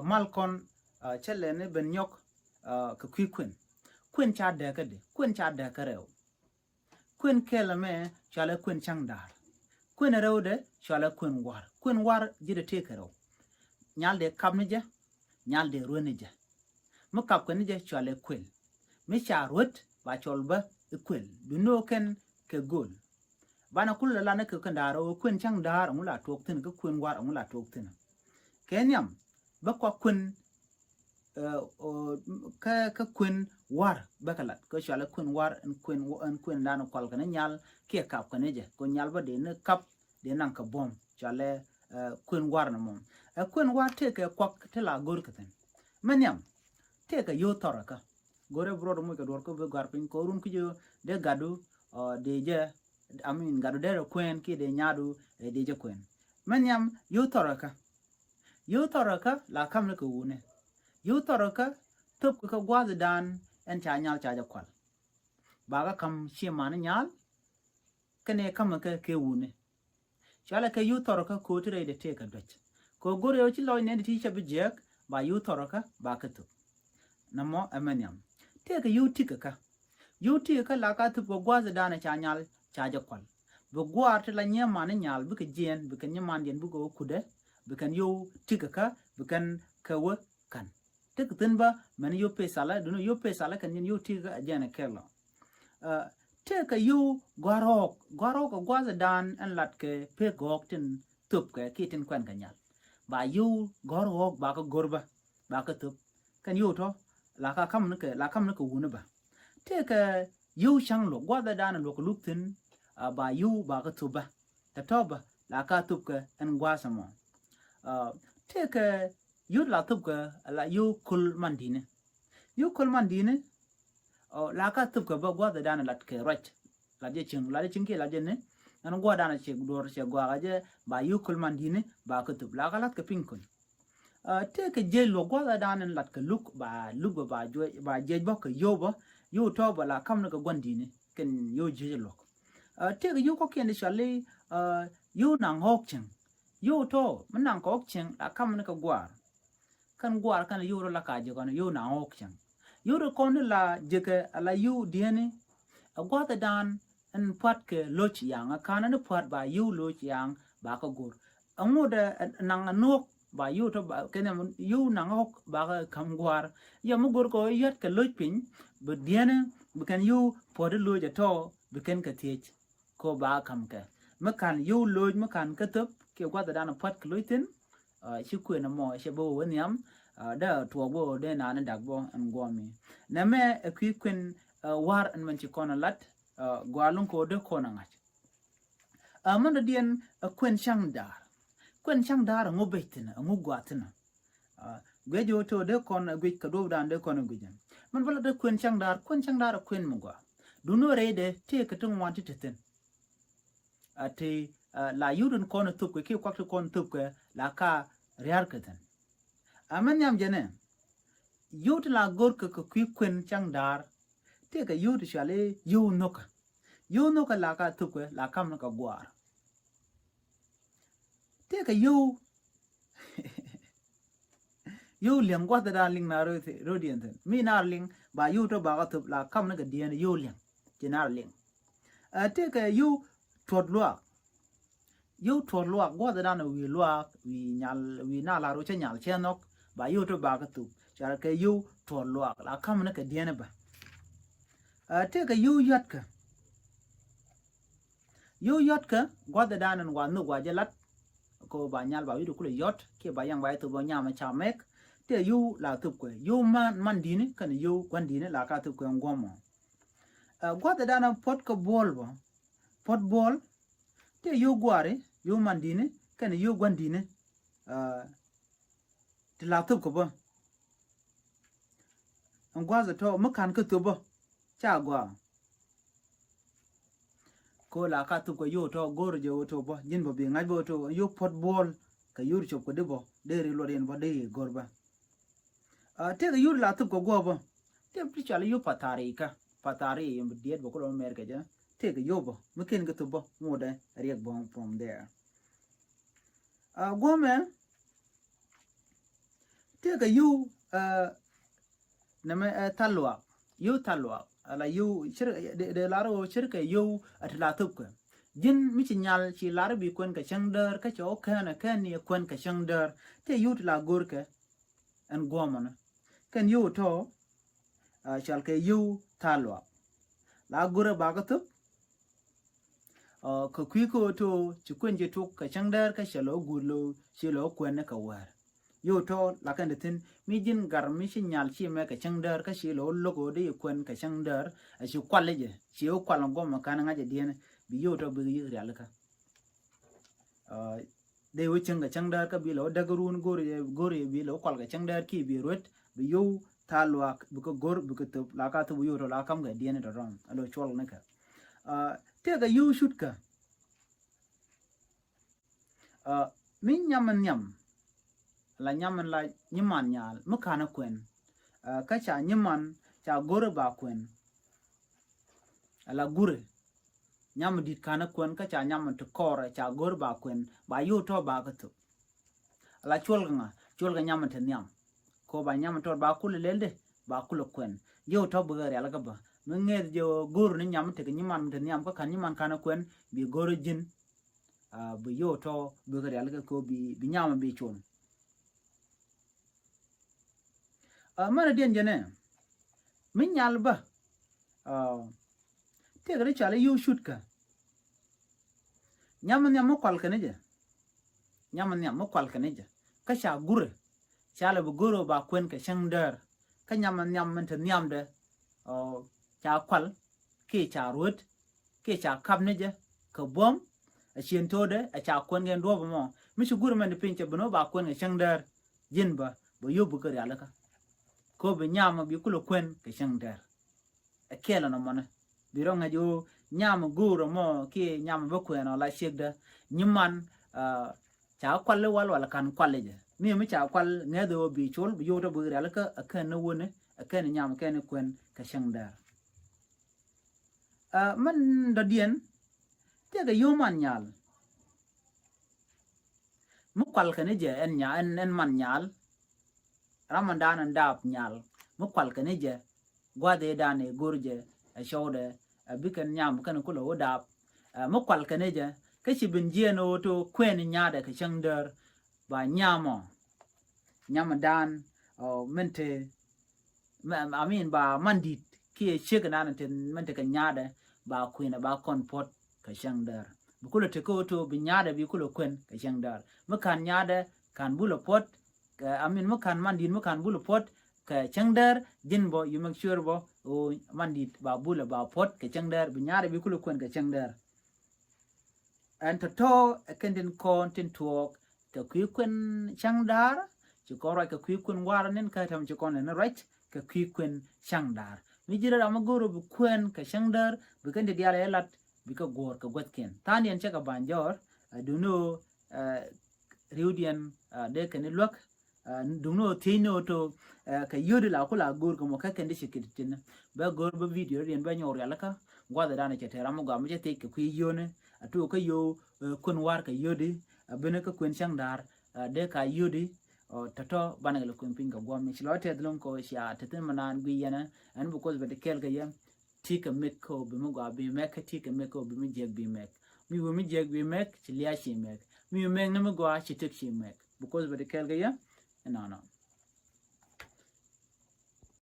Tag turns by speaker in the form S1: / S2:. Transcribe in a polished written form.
S1: malkon chele ne ben yok ka kuën kuën cha de ka de kuën cha de ka rew kuën kela me chala kuën chang dar kuën rew de chala kuën war jide te ka rew nyal de kap ne je nyal de ro ne je mo kap ka ne je chala kuën me cha rot ba chol ba kuën du no ken ke gol bana kul la ne ka kan daro kuën chang dar ngula tok tin ka kuën war ngula tok tin kenyam ba kwa kuën ka kuën war bakalat ko chala kuën war en kuën dan kwal kana nyal ke kap kana je ko nyal ba de ne kap de nan ka bom chala kuën war na mom kuën war te ke kwak te la gor katen manyam te ka yo toraka gore brodo mo ka dor ko be gar pin ko run ku jo de gadu de je amin gadu de kuën ki de nyadu de je kuën manyam yo toraka la kam ne ko wune yo toraka top ka gwaza dan en cha nyal cha ja kwal baga kam shi man nyal kane kam ka ke wune chala ka yo toraka ko tire de te ka dach ko gore yo chi loy ne ti cha bijek ba yo toraka ba ka tu namo amanyam te ka yo tika la ka tu ko gwaza dan cha nyal cha ja kwal bo gwar te la nya man nyal bu ka jen bu ka nya man den bu go kude bu kan yo tika ka bu kan ka wa kan tek tin ba man yo pesala duno yo pesala kan yo tiga ajana kelo te ka yo garok gwaza dan an lat ke pe gok tin tup ke kitin kwan kanyal ba yo garok ba ka gorba ba ka tup kan yo to la kam ne ko wuna ba te ka yo chang lo gwaza dan lo ko luktin ba yo ba ka tuba ta toba la ka tup ke an gwasa mo te ka yo la tup ka la yo kul mandine la ka tup ka ba gwa da dana lat ke rach la je ching ke la je ne an gwa dana che dor che gwa ga je ba yo kul mandine ba ka tup la ka lat ka pinkun te ka je lo gwa da dana lat ka luk ba je ba ka yo to ba la kam na ka gwandine ken yo je lo te ka yo ko ken de chale yo nang hok ching yo to man nang ko ching la kam na ka gwa kan gwar kan yoro la ka je kan yo na ok chang yoro kon la je ke ala yu diene a gwata dan en pat ke loch yang kan ne pat ba yu loch yang ba ka gor angoda nang nok ba yu to ba ken yu nang ok ba ka kam gwar ya mu gor ko yat ke loch pin be diene be kan yu pod lo je to be ken ka tech ko ba kam ke makan yu loch makan ka top ke gwata dan pat ke loitin shi kuën na mo she bo woniam da to bo de na dak bo an gomi na me kuën war an man chi kona lat gwalun ko de kona ngach man da dien kuën chang dar ngo betina ngo gwatina gwejo to de kon gwe ka do dan de kon gwejan man bala de kuën chang dar kuën mo gwa du no re de te ka tung wanti teten ate la yudun kona tup ke kwak kon tup ke la ka rear keten aman yam jene yut la gor ke kuën chang dar te ka yut chale yu noka la ka tup ke la kam na ka gwar te ka yu liang gwa da ling na ro dien mi na ling ba yu to ba ka tup la kam na ka dien yu liang jenar ling te ka yu tot luak gwa da na wi luak wi na la ro che nyal che nok ba yu to ba ka tu char ke yu tot luak la kam na ka diene ba te ka yu yat ka gwa da na wa nu gwa je lat ko ba nyal ba wi ku le yot ke ba yang ba tu bo nya ma cha mek te yu la tu ko yu man dine kan yu kwan dine la ka tu ko ngomo gwa da na pot bol te yu gware yu mandine kan yu gwandine te la tup ko ba an gwaza to makan ka to ba cha gwa ko la ka tup ko yu to gor je to ba jin bo bi ngai bo to yu pot bol ka yu chop ko de bo de ri lo den bo de gor ba te ka yu la tup ko go ba te pri cha yu patari yim diet bo ko lo mer ka ja take a yobo, making get to bo more than react bomb from there. Woman te ga yu nama talwa yu talwa ala yu shir de laro shirka yu atla tubka jin mi ci nyal ci lar bi kuën ka changder ka cho kana kan ni kuën ka changder te yu la gorka an gomana kan yu to shal ka yu talwa la gura ba ka tup ka kwi ko to ci kuën je to ka changder ka shalo gurlo shilo kuën ka war yu to la kan tin mi jin gar mi ci nyal ci me ka changder ka shilo logo de kuën ka changder a ci kwaleje ci o kwalan goma kana ngaje dien bi yu to bi yiri alaka de wu changa changder ka bi lo dagarun gore bi lo kwal ka changder ki bi rot bi yu talwa bi ko gor bi ko to la ka to yu to la kam ga dien to ron alo chol naka te ga yu shutka min nyam la nyaman la nyiman nyal mukana kuën ka cha nyiman cha gore ba kuën ala gure nyam dit kana kuën ka cha nyam to kore cha gor ba kuën ba yu to ba ka to ala chol ga nyam to nyam ko ba nyam to ba kul lelde ba kul kuën yu to bu ga ala ga ba menge jo gor ni nyam te nyiman to nyam ko kan nyiman kana kuën bi gor jin bu yu to bu ga ala ga ko bi nyam bi chon mana den jene min nyal ba te ga chala yu shutka nyam mo kwal kane je nyam mo kwal kane je ka sha gure chala bu goro ba kuën ka changder ka nyam man te nyam de cha kwal ke cha rut ke cha kap ne je ka bom a chien to de a cha kuën gen do mo mi su gure man de pinche bno ba kuën ka changder jin ba bo yu bu ka ya la ka ko be nyama bi kulo kuën ka changder a kela no mona bironga jo nyama guro mo ki nyama ba kuën la shegda nyiman cha kwalle wal kan kwalle je mi cha kwal ngedo bi chol bi yoto bu rala ka akan no wone akan nyama kan kuën ka changder man do dien te ga yoman nyal mu kwal kan je en nya en man nyal ramadan and dap nyal mu kwal kan je gwade dane gorje a shode bikan nyam kan kulo dap mu kwal kan je ka ci bin jeno to kuën nyaada ka changder ba nyama dan mente amin ba mandit ki chegna nan ten mente ka nyaada ba kuën ba kon pot ka changder bu kulo te ko to bi nyaada bi kulo kuën ka changder mu kan nyaada kan bulo pot amin mu kan mandit mu kan bulo pot ka changder jinbo you make sure bo o mandit ba bulo ba pot ka changder bi nyaada bi kulo kuën ka changder and to akendin content talk ka kuën changdar ci ko ra ka kuën wara nen ka tam ci kon na right ka kuën changdar mi jira da magoro bu kuën ka changdar bu kende diala elat bi ka gor ka gotken tani en chaka banjor duno riudian de kan lok duno tino to ka yodi la kula gor ko mo ka kende shikitin ba gor ba video ren ba nyor yala ka gwada dana ce tera mo ga mo je te ka ku yone atu ka yo kuën war ka yodi bene ka kuën changdar de ka yodi tato banagala kuën pinga gwami chilote dlon ko sha tatin manan guyana an bu ko be de kel ga yam tika meko be mo ga be mek tika meko be mi jeg be mek mi wo mi jeg be mek chilia shi mek mi mek na mo ga chi tik shi mek bu ko be de kel ga yam na